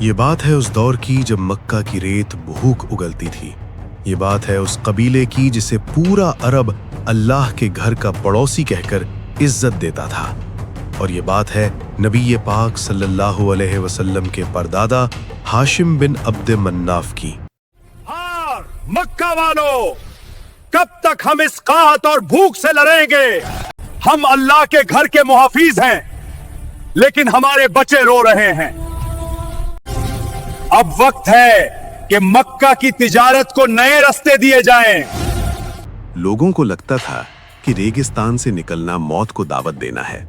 ये बात है उस दौर की जब मक्का की रेत भूख उगलती थी। ये बात है उस कबीले की जिसे पूरा अरब अल्लाह के घर का पड़ोसी कहकर इज्जत देता था। और ये बात है नबी पाक सल्लल्लाहु अलैहि वसल्लम के परदादा हाशिम बिन अब्द मन्नाफ की। हार मक्का वालों, कब तक हम इस काहत और भूख से लड़ेंगे? हम अल्लाह के घर के मुहाफिज हैं, लेकिन हमारे बच्चे रो रहे हैं। अब वक्त है कि मक्का की तिजारत को नए रास्ते दिए जाएं। लोगों को लगता था कि रेगिस्तान से निकलना मौत को दावत देना है,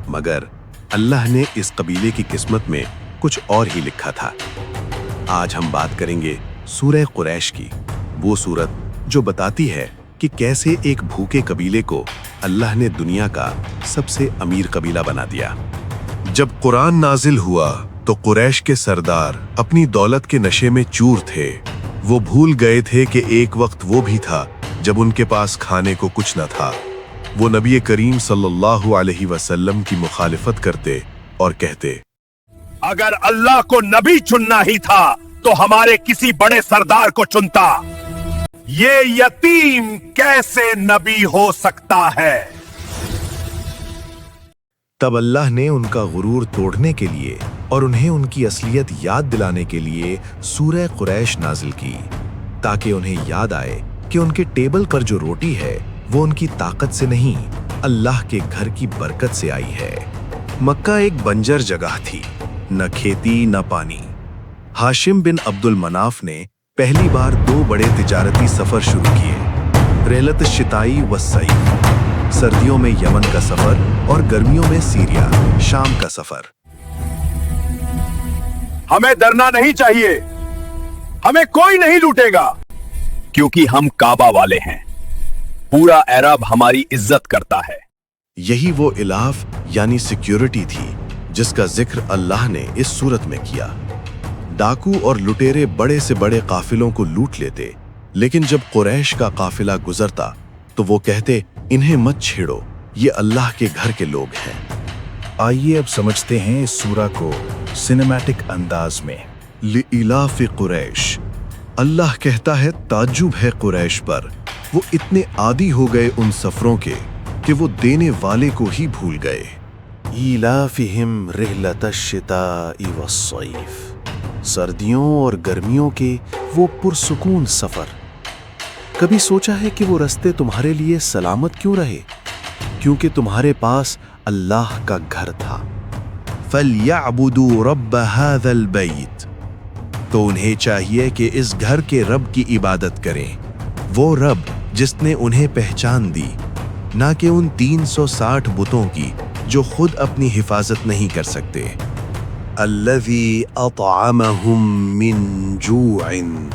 मगर अल्लाह ने इस कबीले की किस्मत में कुछ और ही लिखा था। आज हम बात करेंगे सूरह कुरैश की, वो सूरत जो बताती है कि कैसे एक भूखे कबीले को अल्लाह ने दुनिया का सबसे अमीर कबीला बना दिया। जब कुरान नाजिल हुआ तो कुरैश के सरदार अपनी दौलत के नशे में चूर थे। वो भूल गए थे कि एक वक्त वो भी था जब उनके पास खाने को कुछ न था। वो नबी करीम सल्लल्लाहु अलैहि वसल्लम की मुखालिफत करते और कहते, अगर अल्लाह को नबी चुनना ही था तो हमारे किसी बड़े सरदार को चुनता। ये यतीम कैसे नबी हो सकता है? तब अल्लाह ने उनका गुरूर तोड़ने के लिए और उन्हें उनकी असलियत याद दिलाने के लिए सूरह कुरैश नाजिल की, ताकि उन्हें याद आए कि उनके टेबल पर जो रोटी है वो उनकी ताकत से नहीं, अल्लाह के घर की बरकत से आई है। मक्का एक बंजर जगह थी, न खेती न पानी। हाशिम बिन अब्दुल मनाफ ने पहली बार 2 बड़े तिजारती सफर शुरू किए, रहलत शिताई व सईफ, सर्दियों में यमन का सफर और गर्मियों में सीरिया शाम का सफर। हमें डरना नहीं चाहिए, हमें कोई नहीं लूटेगा, क्योंकि हम काबा वाले हैं। पूरा अरब हमारी इज्जत करता है। यही वो इलाफ यानी सिक्योरिटी थी जिसका जिक्र अल्लाह ने इस सूरत में किया। डाकू और लुटेरे बड़े से बड़े काफिलों को लूट लेते, लेकिन जब कुरैश का काफिला गुजरता तो वो कहते, इन्हें मत छेड़ो, ये अल्लाह के घर के लोग हैं। आइए अब समझते हैं इस सूरा को सिनेमैटिक अंदाज में। लिइलाफि कुरैश, अल्लाह कहता है ताज्जुब है कुरैश पर, वो इतने आदी हो गए उन सफरों के कि वो देने वाले को ही भूल गए। इलाफिहिम रिहलतश्शिताई वस्सैफ, सर्दियों और गर्मियों के वो पुरसुकून सफर। कभी सोचा है कि वो रास्ते तुम्हारे लिए सलामत क्यों रहे? क्योंकि तुम्हारे पास अल्लाह का घर था। फलयअबुदू रब्ब हाज़ल बैत, तो उन्हें चाहिए कि इस घर के रब की इबादत करें, वो रब जिसने उन्हें पहचान दी, ना कि उन 360 बुतों की जो खुद अपनी हिफाजत नहीं कर सकते। अल्लज़ी अतअमहुम मिन जूइन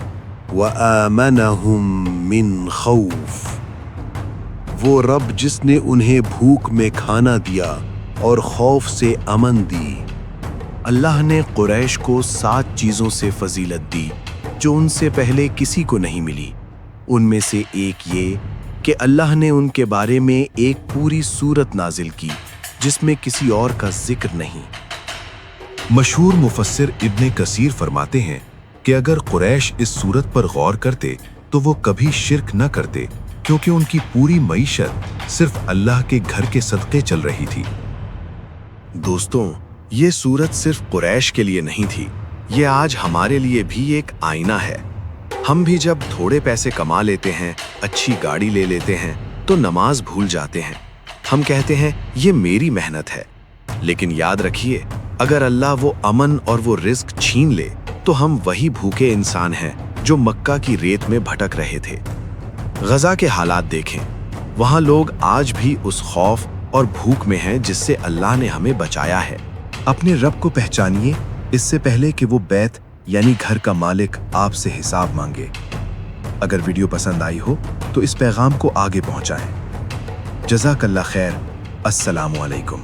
व आमनहुम मिन खौफ, वो रब जिसने उन्हें भूख में खाना दिया और खौफ से अमन दी। अल्लाह ने कुरैश को 7 चीज़ों से फजीलत दी जो उनसे पहले किसी को नहीं मिली। उनमें से एक ये कि अल्लाह ने उनके बारे में एक पूरी सूरत नाजिल की जिसमें किसी और का जिक्र नहीं। मशहूर मुफस्सिर इब्ने कसीर फरमाते हैं कि अगर कुरैश इस सूरत पर गौर करते तो वो कभी शिर्क न करते, क्योंकि उनकी पूरी मईशत सिर्फ अल्लाह के घर के सदक़े चल रही थी। दोस्तों, ये सूरत सिर्फ कुरैश के लिए नहीं थी, ये आज हमारे लिए भी एक आईना है। हम भी जब थोड़े पैसे कमा लेते हैं, अच्छी गाड़ी ले लेते हैं, तो नमाज भूल जाते हैं। हम कहते हैं ये मेरी मेहनत है, लेकिन याद रखिए, अगर अल्लाह वो अमन और वो रिस्क छीन ले तो हम वही भूखे इंसान हैं जो मक्का की रेत में भटक रहे थे। गजा के हालात देखें, वहाँ लोग आज भी उस खौफ और भूख में हैं जिससे अल्लाह ने हमें बचाया है। अपने रब को पहचानिए इससे पहले कि वो बैत यानी घर का मालिक आपसे हिसाब मांगे। अगर वीडियो पसंद आई हो तो इस पैगाम को आगे पहुंचाएं। जज़ाकल्लाह खैर। अस्सलामु अलैकुम।